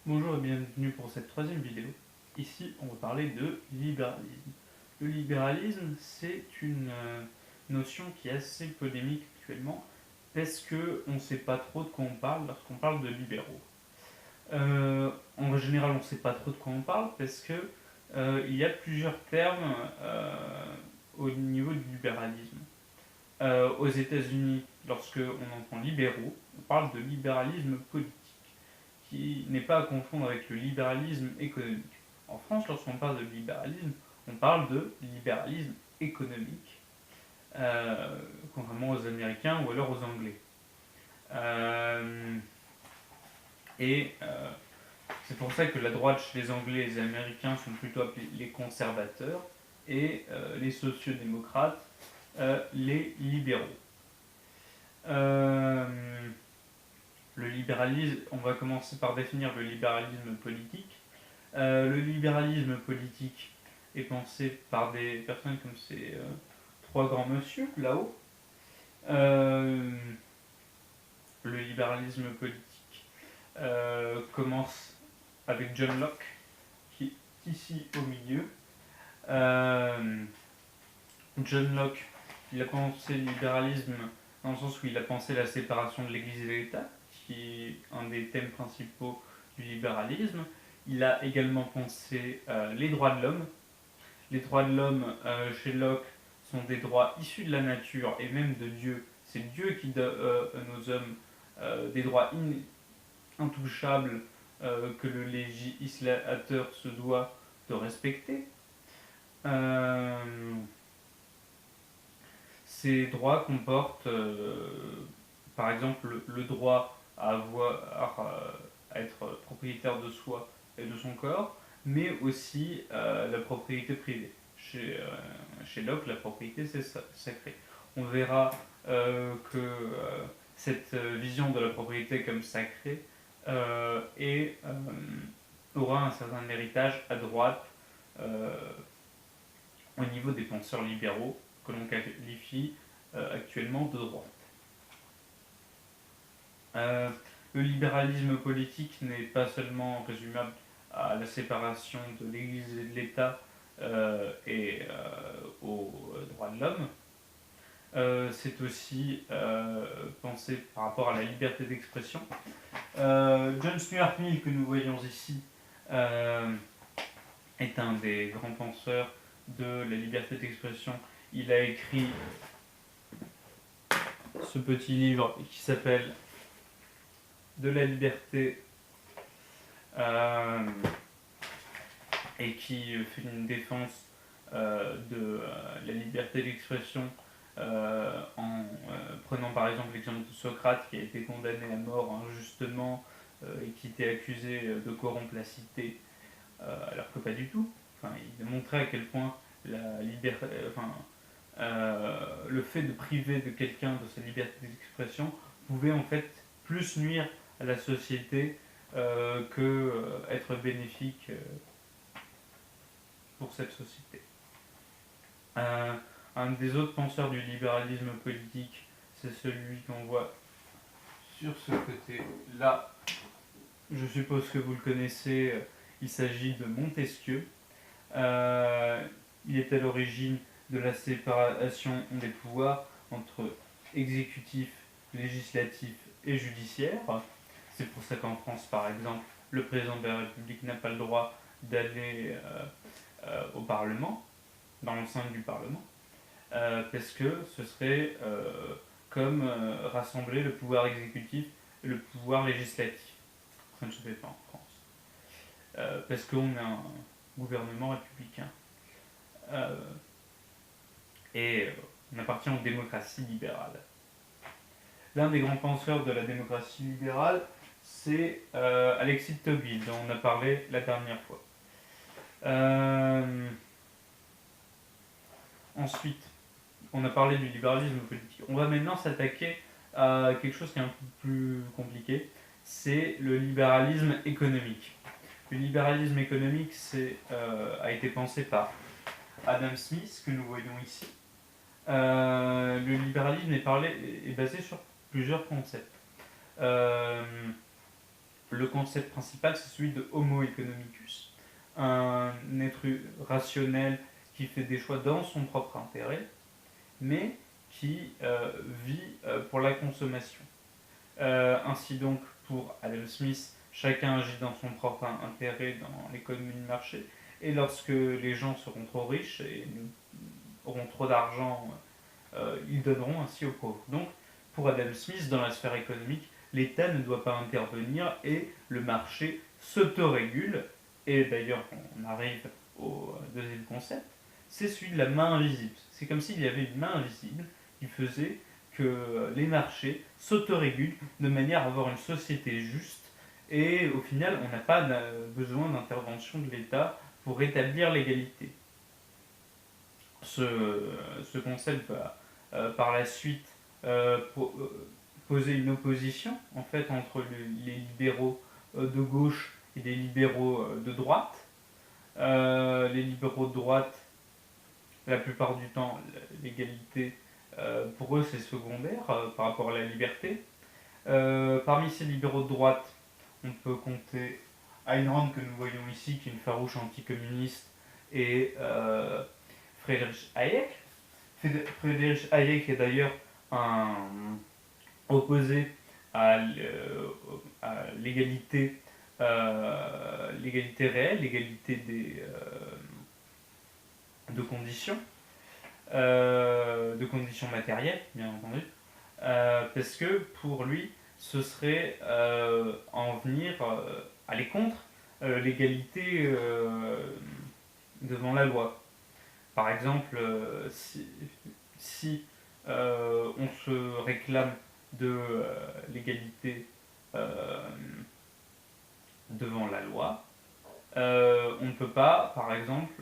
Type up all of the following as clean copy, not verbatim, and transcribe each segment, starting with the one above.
Bonjour et bienvenue pour cette troisième vidéo. Ici, on va parler de libéralisme. Le libéralisme, c'est une notion qui est assez polémique actuellement parce qu'on ne sait pas trop de quoi on parle lorsqu'on parle de libéraux. En général, on ne sait pas trop de quoi on parle parce que il y a plusieurs termes au niveau du libéralisme. Aux États-Unis, lorsque on entend libéraux, on parle de libéralisme politique qui n'est pas à confondre avec le libéralisme économique. En France, lorsqu'on parle de libéralisme, on parle de libéralisme économique, contrairement aux Américains ou alors aux Anglais. Euh, et c'est pour ça que la droite chez les Anglais et les Américains sont plutôt appelés les conservateurs et les sociodémocrates les libéraux. Euh, le libéralisme, on va commencer par définir le libéralisme politique. Le libéralisme politique est pensé par des personnes comme ces trois grands monsieur là-haut. Euh, le libéralisme politique commence avec John Locke, qui est ici au milieu. Euh, John Locke, il a pensé le libéralisme dans le sens où il a pensé la séparation de l'Église et de l'État, qui est un des thèmes principaux du libéralisme. Il a également pensé les droits de l'homme. Les droits de l'homme, chez Locke, sont des droits issus de la nature et même de Dieu. C'est Dieu qui donne à nos hommes des droits intouchables que le législateur se doit de respecter. Euh, Ces droits comportent, par exemple, le droit à à être propriétaire de soi et de son corps, mais aussi la propriété privée. Chez Locke, la propriété c'est sacré. On verra que cette vision de la propriété comme sacrée aura un certain héritage à droite euh, au niveau des penseurs libéraux que l'on qualifie actuellement de droite. Euh, le libéralisme politique n'est pas seulement résumable à la séparation de l'Église et de l'État aux droits de l'homme. C'est aussi pensé par rapport à la liberté d'expression. John Stuart Mill, que nous voyons ici, est un des grands penseurs de la liberté d'expression. Il a écrit ce petit livre qui s'appelle De la liberté euh, et qui fait une défense de la liberté d'expression en prenant par exemple l'exemple de Socrate qui a été condamné à mort injustement et qui était accusé de corrompre la cité, alors que pas du tout. Enfin, il montrait à quel point la liberté, le fait de priver de quelqu'un de sa liberté d'expression pouvait en fait plus nuire à la société que être bénéfique pour cette société. Euh, un des autres penseurs du libéralisme politique, c'est celui qu'on voit sur ce côté-là. Je suppose que vous le connaissez, il s'agit de Montesquieu. Il est à l'origine de la séparation des pouvoirs entre exécutif, législatif et judiciaire. C'est pour ça qu'en France, par exemple, le président de la République n'a pas le droit d'aller au Parlement, dans l'enceinte du Parlement, parce que ce serait comme rassembler le pouvoir exécutif et le pouvoir législatif. Ça ne se fait pas en France. Parce qu'on a un gouvernement républicain. Euh, et on appartient aux démocraties libérales. L'un des grands penseurs de la démocratie libérale, c'est Alexis de Tocqueville, dont on a parlé la dernière fois. Ensuite, on a parlé du libéralisme politique. On va maintenant s'attaquer à quelque chose qui est un peu plus compliqué, c'est le libéralisme économique. Le libéralisme économique a été pensé par Adam Smith, que nous voyons ici. Le libéralisme est basé sur plusieurs concepts. le concept principal, c'est celui de Homo economicus, un être rationnel qui fait des choix dans son propre intérêt, mais qui vit pour la consommation. Ainsi donc, pour Adam Smith, chacun agit dans son propre intérêt dans l'économie de marché, et lorsque les gens seront trop riches et auront trop d'argent, ils donneront ainsi aux pauvres. Donc, pour Adam Smith, dans la sphère économique, l'État ne doit pas intervenir et le marché s'autorégule. Et d'ailleurs, on arrive au deuxième concept, c'est celui de la main invisible. C'est comme s'il y avait une main invisible qui faisait que les marchés s'autorégulent de manière à avoir une société juste. Et au final, on n'a pas besoin d'intervention de l'État pour rétablir l'égalité. Ce concept va par la suite poser une opposition en fait entre les libéraux de gauche et les libéraux de droite. Les libéraux de droite, la plupart du temps, l'égalité, pour eux, c'est secondaire par rapport à la liberté. Parmi ces libéraux de droite, on peut compter Ayn Rand, que nous voyons ici, qui est une farouche anticommuniste, et Friedrich Hayek. Friedrich Hayek est d'ailleurs opposé à l'égalité réelle, l'égalité de conditions matérielles, bien entendu, parce que pour lui, ce serait en venir aller contre l'égalité devant la loi. Par exemple, si on se réclame de l'égalité devant la loi, on ne peut pas, par exemple,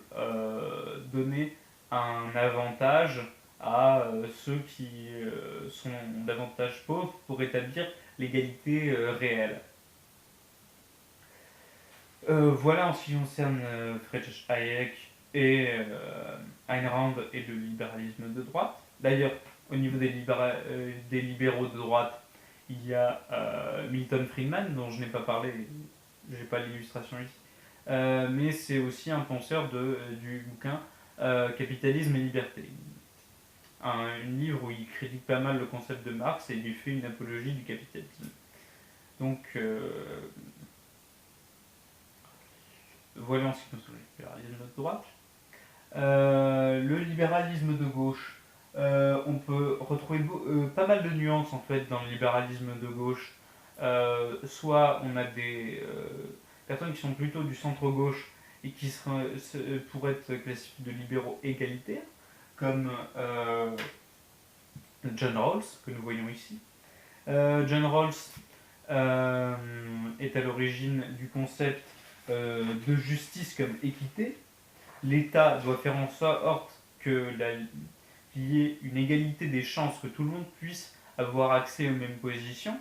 donner un avantage à ceux qui sont davantage pauvres pour établir l'égalité réelle. Voilà en ce qui concerne Friedrich Hayek et Ayn Rand et le libéralisme de droite. D'ailleurs, au niveau des libéraux de droite, il y a Milton Friedman, dont je n'ai pas parlé, je n'ai pas l'illustration ici, mais c'est aussi un penseur du bouquin Capitalisme et liberté. Un livre où il critique pas mal le concept de Marx et il lui fait une apologie du capitalisme. Donc, voilà en ce qui concerne le libéralisme de droite. Le libéralisme de gauche, on peut retrouver pas mal de nuances en fait dans le libéralisme de gauche. Soit on a des personnes qui sont plutôt du centre-gauche et qui pourraient être classifiées de libéraux égalitaires, comme John Rawls, que nous voyons ici. John Rawls est à l'origine du concept de justice comme équité. L'État doit faire en sorte qu'il y ait une égalité des chances, que tout le monde puisse avoir accès aux mêmes positions.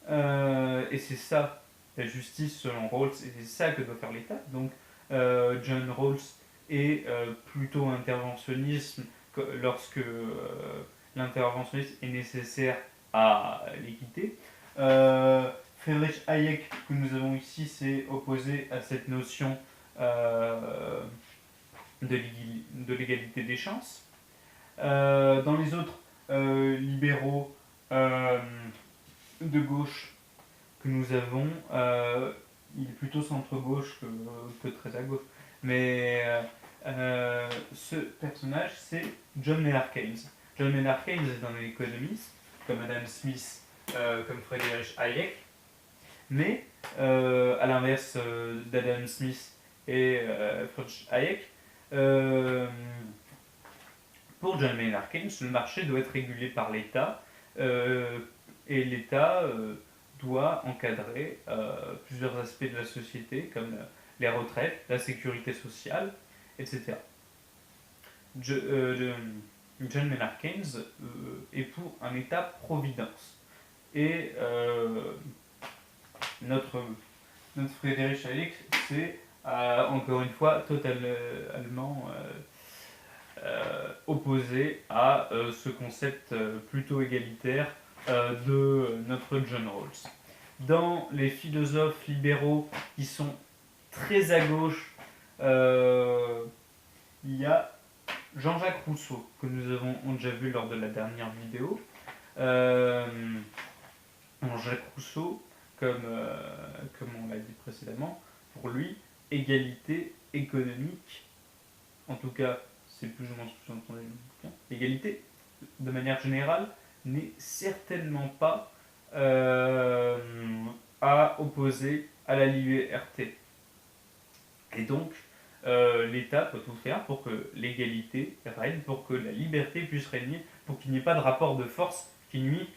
Et c'est ça, la justice selon Rawls, et c'est ça que doit faire l'État. Donc John Rawls est plutôt interventionnisme lorsque l'interventionnisme est nécessaire à l'équité. Friedrich Hayek, que nous avons ici, s'est opposé à cette notion de l'égalité des chances. Dans les autres libéraux de gauche que nous avons, il est plutôt centre-gauche que très à gauche. Mais ce personnage, c'est John Maynard Keynes. John Maynard Keynes est un économiste, comme Adam Smith, comme Friedrich Hayek, mais à l'inverse d'Adam Smith et Friedrich Hayek, pour John Maynard Keynes, le marché doit être régulé par l'État et l'État doit encadrer plusieurs aspects de la société comme les retraites, la sécurité sociale, etc. John Maynard Keynes est pour un État-providence. Et notre Friedrich Hayek, c'est encore une fois totalement opposé à ce concept plutôt égalitaire de notre John Rawls. dans les philosophes libéraux qui sont très à gauche, il y a Jean-Jacques Rousseau, que nous avons déjà vu lors de la dernière vidéo. Jean-Jacques Rousseau, comme on l'a dit précédemment, pour lui, égalité économique, en tout cas, c'est plus ou moins ce que j'ai entendu dans le bouquin, l'égalité, de manière générale, n'est certainement pas à opposer à la liberté. Et donc, l'État doit tout faire pour que l'égalité règne, pour que la liberté puisse régner, pour qu'il n'y ait pas de rapport de force qui nuit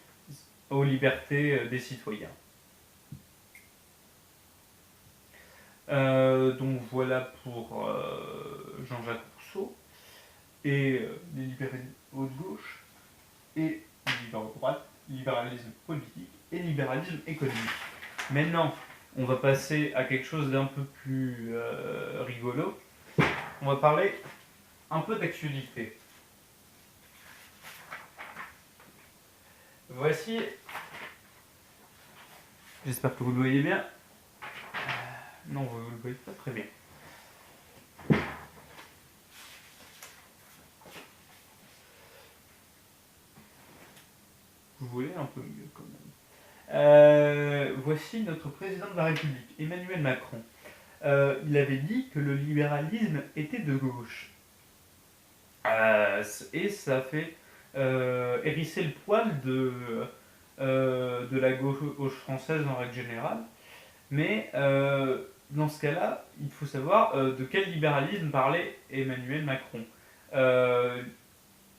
aux libertés des citoyens. Donc voilà pour Jean-Jacques Rousseau et les libéraux de gauche et les libéraux de droite, libéralisme politique et libéralisme économique. Maintenant, on va passer à quelque chose d'un peu plus rigolo. On va parler un peu d'actualité. Voici, j'espère que vous le voyez bien. Non, vous ne le voyez pas très bien. Vous voyez un peu mieux quand même. Voici notre président de la République, Emmanuel Macron. Il avait dit que le libéralisme était de gauche. Et ça a fait hérisser le poil de la gauche française en règle générale. Mais dans ce cas-là, il faut savoir de quel libéralisme parlait Emmanuel Macron.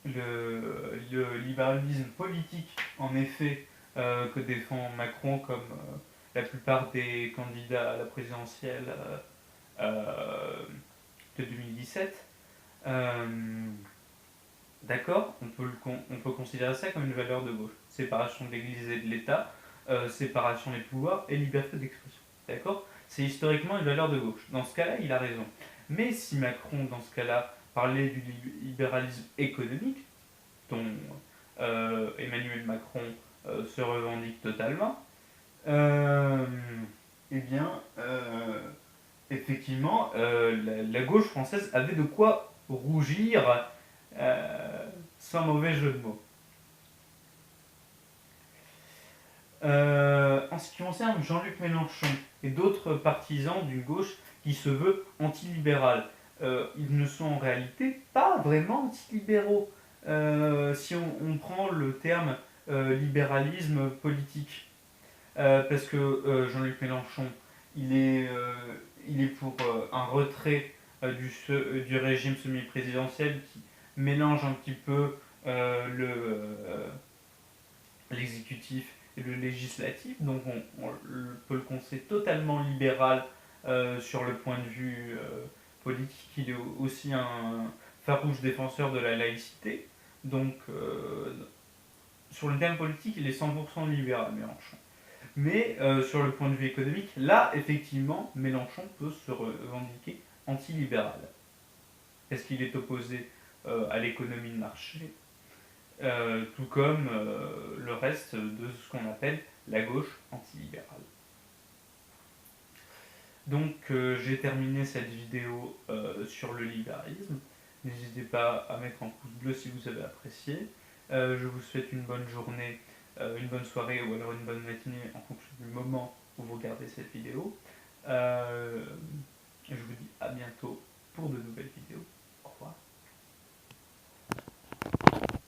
Le libéralisme politique, en effet, que défend Macron comme la plupart des candidats à la présidentielle de 2017, d'accord, on peut considérer ça comme une valeur de gauche. Séparation de l'Église et de l'État, séparation des pouvoirs et liberté d'expression. D'accord. C'est historiquement une valeur de gauche. Dans ce cas-là, il a raison. Mais si Macron, dans ce cas-là, parlait du libéralisme économique, dont Emmanuel Macron se revendique totalement, eh bien, effectivement, la gauche française avait de quoi rougir, sans mauvais jeu de mots. En ce qui concerne Jean-Luc Mélenchon et d'autres partisans d'une gauche qui se veut antilibérale, ils ne sont en réalité pas vraiment antilibéraux. Si on prend le terme libéralisme politique, parce que Jean-Luc Mélenchon, il est pour un retrait du régime semi-présidentiel qui mélange un petit peu l'exécutif et le législatif, donc on peut le considérer totalement libéral sur le point de vue politique. Il est aussi un farouche défenseur de la laïcité, donc sur le terme politique, il est 100% libéral, Mélenchon. Mais sur le point de vue économique, là, effectivement, Mélenchon peut se revendiquer antilibéral. Est-ce qu'il est opposé à l'économie de marché, tout comme le reste de ce qu'on appelle la gauche antilibérale. Donc j'ai terminé cette vidéo sur le libéralisme. N'hésitez pas à mettre un pouce bleu si vous avez apprécié. Je vous souhaite une bonne journée, une bonne soirée ou alors une bonne matinée en fonction du moment où vous regardez cette vidéo.